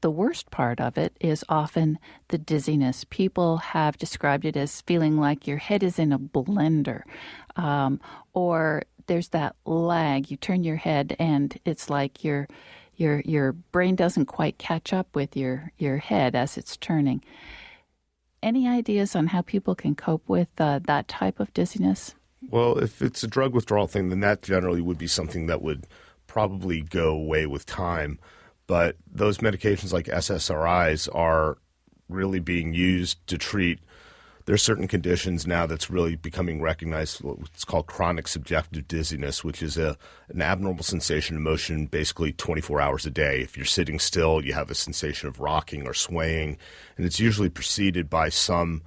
the worst part of it is often the dizziness. People have described it as feeling like your head is in a blender, or there's that lag. You turn your head and it's like your brain doesn't quite catch up with your head as it's turning. Any ideas on how people can cope with that type of dizziness? Well, if it's a drug withdrawal thing, then that generally would be something that would probably go away with time. But those medications like SSRIs are really being used to treat. There's certain conditions now that's really becoming recognized. It's called chronic subjective dizziness, which is an abnormal sensation of motion basically 24 hours a day. If you're sitting still, you have a sensation of rocking or swaying, and it's usually preceded by some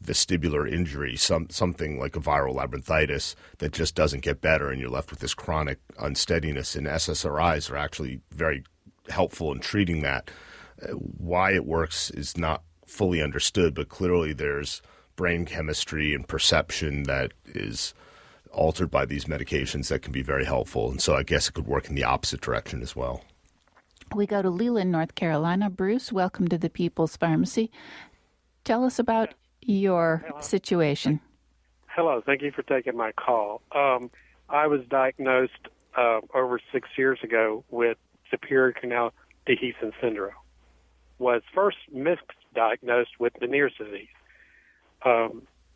vestibular injury, something like a viral labyrinthitis that just doesn't get better, and you're left with this chronic unsteadiness. And SSRIs are actually very helpful in treating that. Why it works is not fully understood, but clearly there's brain chemistry and perception that is altered by these medications that can be very helpful. And so I guess it could work in the opposite direction as well. We go to Leland, North Carolina. Bruce, welcome to the People's Pharmacy. Tell us about your situation. Hello. Thank you for taking my call. I was diagnosed over 6 years ago with superior canal dehiscence syndrome. Was first misdiagnosed with Meniere's disease.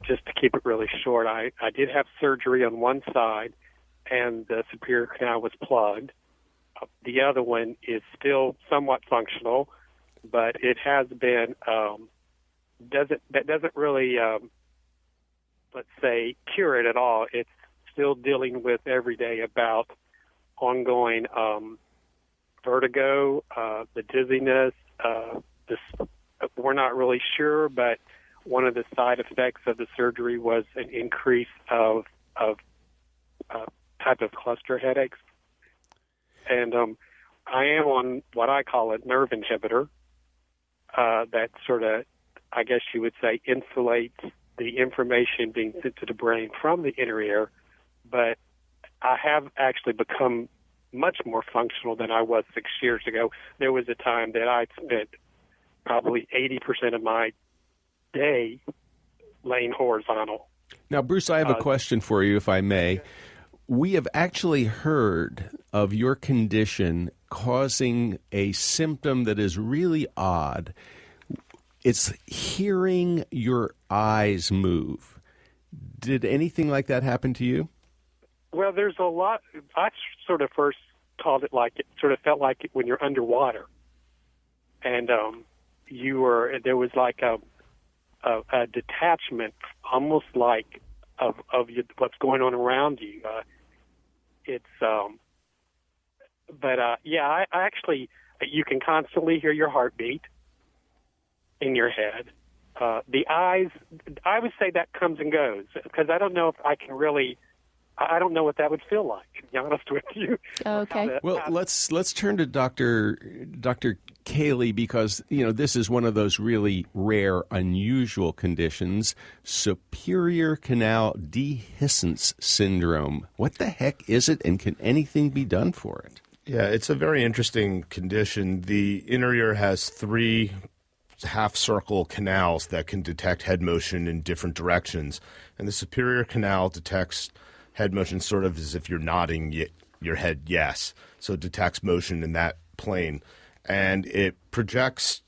Just to keep it really short, I did have surgery on one side, and the superior canal was plugged. The other one is still somewhat functional, but it has been doesn't really let's say cure it at all. It's still dealing with every day about ongoing vertigo, the dizziness. We're not really sure, but one of the side effects of the surgery was an increase of type of cluster headaches. And I am on what I call a nerve inhibitor that sort of, I guess you would say, insulates the information being sent to the brain from the inner ear. But I have actually become much more functional than I was 6 years ago. There was a time that I spent probably 80% of my day laying horizontal. Now, Bruce, I have a question for you, if I may. We have actually heard of your condition causing a symptom that is really odd. It's hearing your eyes move. Did anything like that happen to you? Well, there's a lot. I sort of first called it like it sort of felt like it when you're underwater, and there was like a detachment, almost like of what's going on around you. I actually, you can constantly hear your heartbeat in your head. The eyes, I would say that comes and goes, because I don't know if I can really. I don't know what that would feel like, to be honest with you. Okay. Well, let's turn to Dr. Cayley, because this is one of those really rare, unusual conditions, superior canal dehiscence syndrome. What the heck is it, and can anything be done for it? Yeah, it's a very interesting condition. The inner ear has 3 half-circle canals that can detect head motion in different directions, and the superior canal detects head motion sort of as if you're nodding your head yes. So it detects motion in that plane. and it projects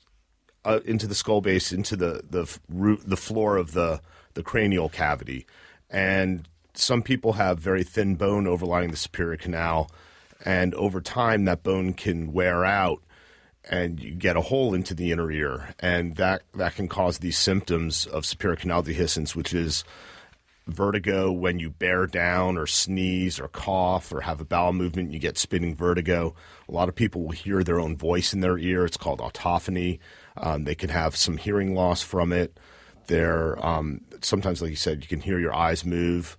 into the skull base, into the floor of the cranial cavity. And some people have very thin bone overlying the superior canal, and over time that bone can wear out and you get a hole into the inner ear, and that can cause these symptoms of superior canal dehiscence, which is vertigo when you bear down or sneeze or cough or have a bowel movement. You get spinning vertigo. A lot of people will hear their own voice in their ear. It's called autophony. They can have some hearing loss from it. Sometimes, like you said, you can hear your eyes move.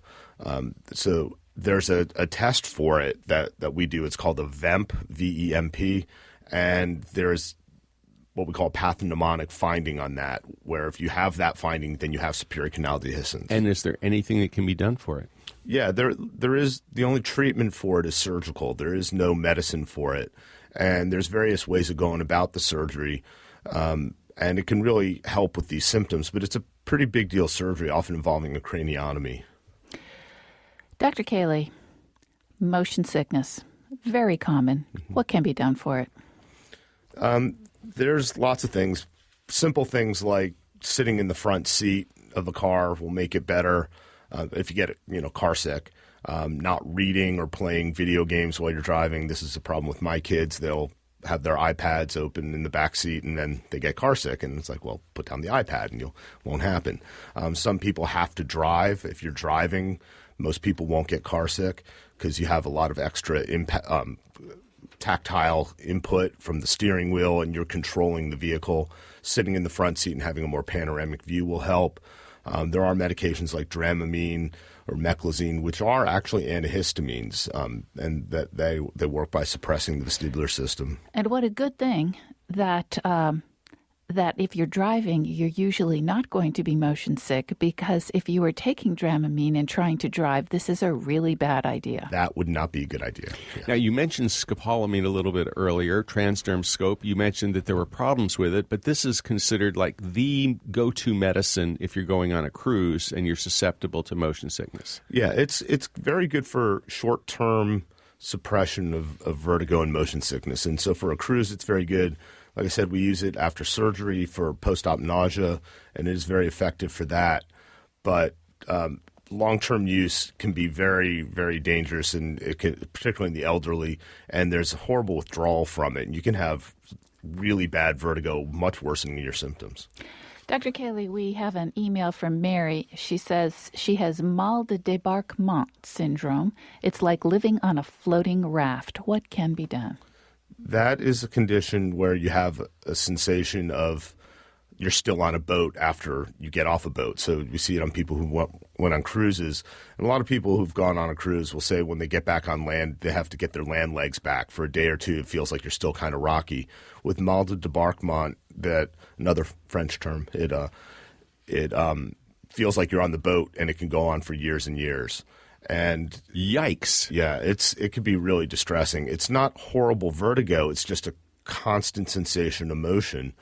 So there's a test for it that we do. It's called a VEMP, V-E-M-P, and there's what we call pathognomonic finding on that, where if you have that finding, then you have superior canal dehiscence. And is there anything that can be done for it? Yeah, there is. The only treatment for it is surgical. There is no medicine for it, and there's various ways of going about the surgery, and it can really help with these symptoms. But it's a pretty big deal surgery, often involving a craniotomy. Dr. Cayley, motion sickness, very common. What can be done for it? There's lots of things. Simple things like sitting in the front seat of a car will make it better if you get car sick. Not reading or playing video games while you're driving. This is a problem with my kids. They'll have their iPads open in the back seat and then they get car sick. And it's like, well, put down the iPad and it won't happen. Some people have to drive. If you're driving, most people won't get car sick because you have a lot of extra tactile input from the steering wheel and you're controlling the vehicle. Sitting in the front seat and having a more panoramic view will help. There are medications like Dramamine or Meclizine, which are actually antihistamines, and that they work by suppressing the vestibular system. And what a good thing that that if you're driving, you're usually not going to be motion sick, because if you were taking Dramamine and trying to drive, this is a really bad idea. That would not be a good idea. Yeah. Now, you mentioned scopolamine a little bit earlier, transderm scope. You mentioned that there were problems with it, but this is considered like the go-to medicine if you're going on a cruise and you're susceptible to motion sickness. Yeah, it's very good for short-term suppression of vertigo and motion sickness. And so for a cruise, it's very good. Like I said, we use it after surgery for post-op nausea, and it is very effective for that. But long-term use can be very, very dangerous, and it can, particularly in the elderly, and there's a horrible withdrawal from it. And you can have really bad vertigo, much worsening your symptoms. Dr. Cayley, we have an email from Mary. She says she has mal de débarquement syndrome. It's like living on a floating raft. What can be done? That is a condition where you have a sensation of you're still on a boat after you get off a boat. So you see it on people who went on cruises. And a lot of people who've gone on a cruise will say when they get back on land, they have to get their land legs back. For a day or two, it feels like you're still kind of rocky. With mal de débarquement, that another French term, it feels like you're on the boat, and it can go on for years and years. And yikes. Yeah, it can be really distressing. It's not horrible vertigo. It's just a constant sensation of motion.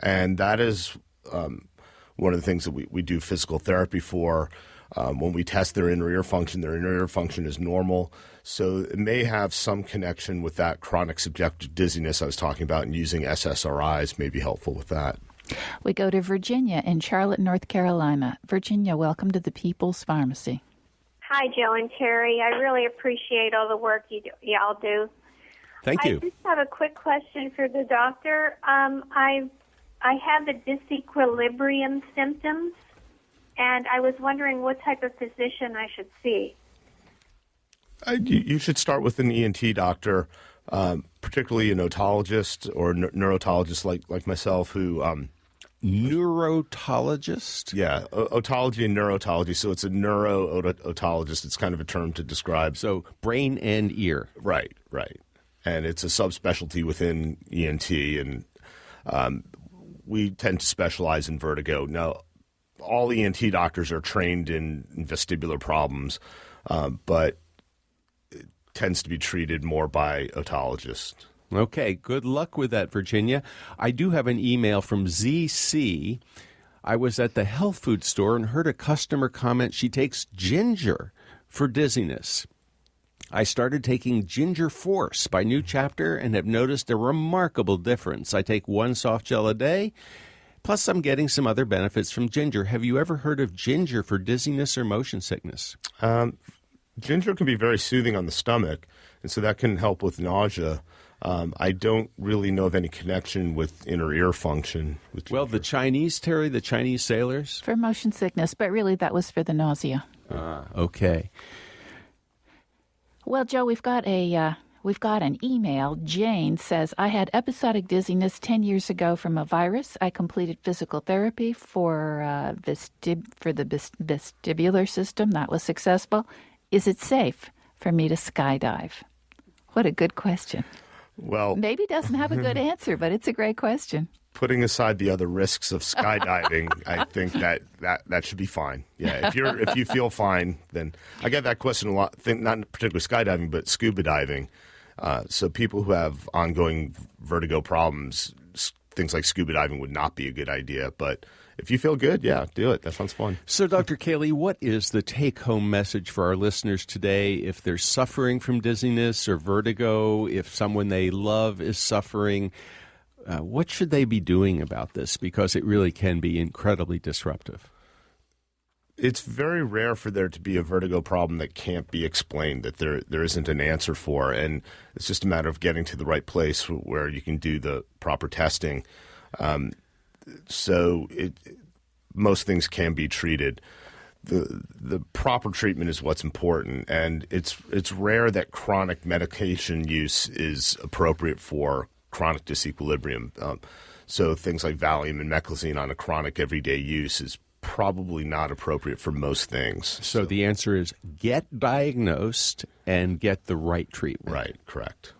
And that is one of the things that we do physical therapy for. When we test their inner ear function is normal. So it may have some connection with that chronic subjective dizziness I was talking about, and using SSRIs may be helpful with that. We go to Virginia in Charlotte, North Carolina. Virginia, welcome to the People's Pharmacy. Hi, Joe and Terry. I really appreciate all the work y'all do. Thank you. I just have a quick question for the doctor. I have the disequilibrium symptoms, and I was wondering what type of physician I should see. You should start with an ENT doctor, particularly an otologist or neurotologist like myself who... Neurotologist? Yeah, otology and neurotology. So it's a neuro-otologist. It's kind of a term to describe. So brain and ear. Right. And it's a subspecialty within ENT, and we tend to specialize in vertigo. Now, all ENT doctors are trained in vestibular problems, but it tends to be treated more by otologists. Okay, good luck with that, Virginia. I do have an email from ZC. I was at the health food store and heard a customer comment she takes ginger for dizziness. I started taking Ginger Force by New Chapter and have noticed a remarkable difference. I take one soft gel a day, plus I'm getting some other benefits from ginger. Have you ever heard of ginger for dizziness or motion sickness? Ginger can be very soothing on the stomach, and so that can help with nausea. I don't really know of any connection with inner ear function. Well, the Chinese, Terry, the Chinese sailors? For motion sickness, but really that was for the nausea. Okay. Well, Joe, we've got an email. Jane says, I had episodic dizziness 10 years ago from a virus. I completed physical therapy for the vestibular system. That was successful. Is it safe for me to skydive? What a good question. Well, maybe doesn't have a good answer, but it's a great question. Putting aside the other risks of skydiving, I think that should be fine. Yeah, if you feel fine, then I get that question a lot. Not particularly skydiving, but scuba diving. So people who have ongoing vertigo problems, things like scuba diving would not be a good idea. But if you feel good, yeah, do it. That sounds fun. So, Dr. Cayley, what is the take-home message for our listeners today if they're suffering from dizziness or vertigo, if someone they love is suffering? What should they be doing about this? Because it really can be incredibly disruptive. It's very rare for there to be a vertigo problem that can't be explained, that there isn't an answer for. And it's just a matter of getting to the right place where you can do the proper testing. Most things can be treated. The proper treatment is what's important. And it's rare that chronic medication use is appropriate for chronic disequilibrium. So things like Valium and Meclizine on a chronic everyday use is probably not appropriate for most things. So the answer is get diagnosed and get the right treatment. Right, correct.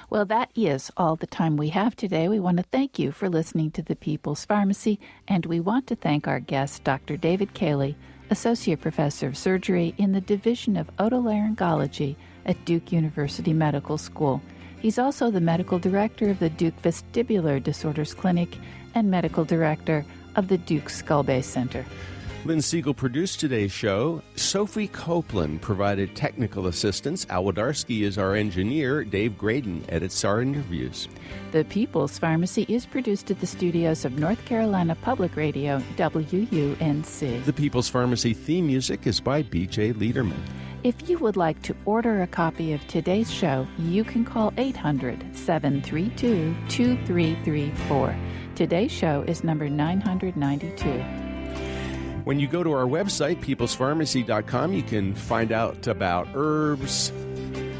Well, that is all the time we have today. We want to thank you for listening to The People's Pharmacy, and we want to thank our guest, Dr. David Cayley, Associate Professor of Surgery in the Division of Otolaryngology at Duke University Medical School. He's also the Medical Director of the Duke Vestibular Disorders Clinic and Medical Director of the Duke Skull Base Center. Lynn Siegel produced today's show. Sophie Copeland provided technical assistance. Al Wadarski is our engineer. Dave Graydon edits our interviews. The People's Pharmacy is produced at the studios of North Carolina Public Radio, WUNC. The People's Pharmacy theme music is by B.J. Liederman. If you would like to order a copy of today's show, you can call 800-732-2334. Today's show is number 992. When you go to our website, peoplespharmacy.com, you can find out about herbs,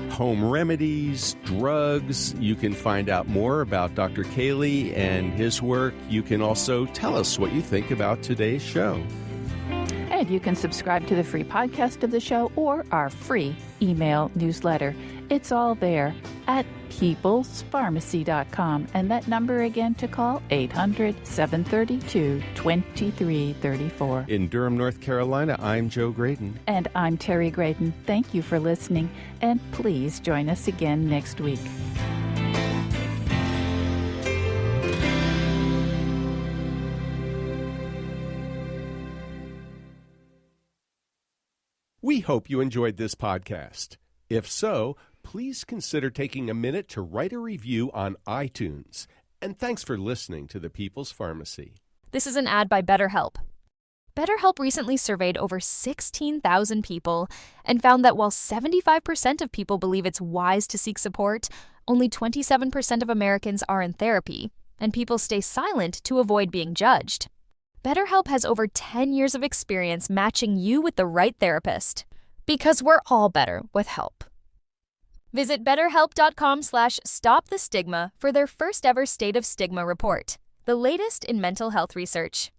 home remedies, drugs. You can find out more about Dr. Cayley and his work. You can also tell us what you think about today's show. And you can subscribe to the free podcast of the show or our free email newsletter. It's all there at peoplespharmacy.com. And that number again to call, 800-732-2334. In Durham, North Carolina, I'm Joe Graydon. And I'm Terry Graydon. Thank you for listening, and please join us again next week. We hope you enjoyed this podcast. If so, please consider taking a minute to write a review on iTunes. And thanks for listening to The People's Pharmacy. This is an ad by BetterHelp. BetterHelp recently surveyed over 16,000 people and found that while 75% of people believe it's wise to seek support, only 27% of Americans are in therapy, and people stay silent to avoid being judged. BetterHelp has over 10 years of experience matching you with the right therapist, because we're all better with help. Visit betterhelp.com/stopthestigma for their first ever State of Stigma report, the latest in mental health research.